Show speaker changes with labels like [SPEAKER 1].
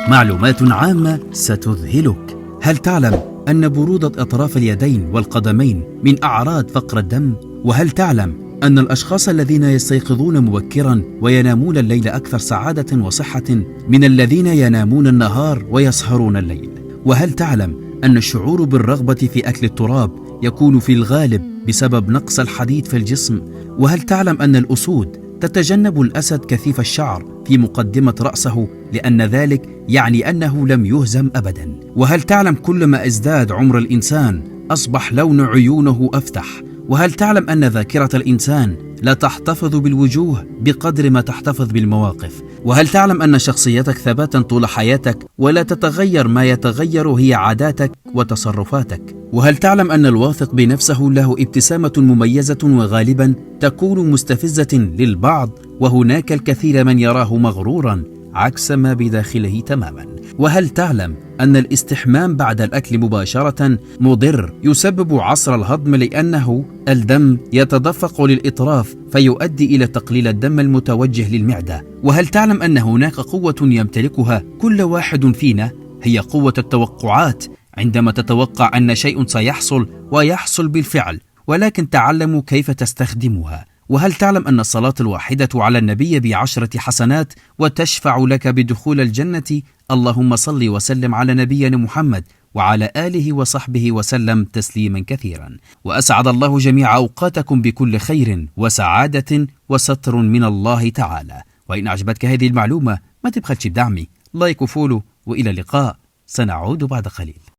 [SPEAKER 1] معلومات عامة ستذهلك. هل تعلم أن برودة أطراف اليدين والقدمين من أعراض فقر الدم؟ وهل تعلم أن الأشخاص الذين يستيقظون مبكرا وينامون الليل أكثر سعادة وصحة من الذين ينامون النهار ويسهرون الليل؟ وهل تعلم أن الشعور بالرغبة في أكل التراب يكون في الغالب بسبب نقص الحديد في الجسم؟ وهل تعلم أن الأسود تتجنب الأسد كثيف الشعر في مقدمة رأسه لأن ذلك يعني أنه لم يهزم أبدا؟ وهل تعلم كلما ازداد عمر الإنسان أصبح لون عيونه أفتح؟ وهل تعلم أن ذاكرة الإنسان لا تحتفظ بالوجوه بقدر ما تحتفظ بالمواقف؟ وهل تعلم أن شخصيتك ثباتا طول حياتك ولا تتغير، ما يتغير هي عاداتك وتصرفاتك؟ وهل تعلم أن الواثق بنفسه له ابتسامة مميزة وغالبا تكون مستفزة للبعض، وهناك الكثير من يراه مغرورا عكس ما بداخله تماما؟ وهل تعلم أن الاستحمام بعد الأكل مباشرة مضر، يسبب عسر الهضم لأنه الدم يتدفق للإطراف فيؤدي إلى تقليل الدم المتوجه للمعدة؟ وهل تعلم أن هناك قوة يمتلكها كل واحد فينا، هي قوة التوقعات؟ عندما تتوقع أن شيء سيحصل ويحصل بالفعل، ولكن تعلموا كيف تستخدمها. وهل تعلم أن الصلاة الواحدة على النبي ب10 حسنات وتشفع لك بدخول الجنة؟ اللهم صل وسلم على نبينا محمد وعلى آله وصحبه وسلم تسليما كثيرا. وأسعد الله جميع أوقاتكم بكل خير وسعادة وستر من الله تعالى. وإن أعجبتك هذه المعلومة ما تبخلش بدعمي، لايك وفولو، وإلى اللقاء، سنعود بعد قليل.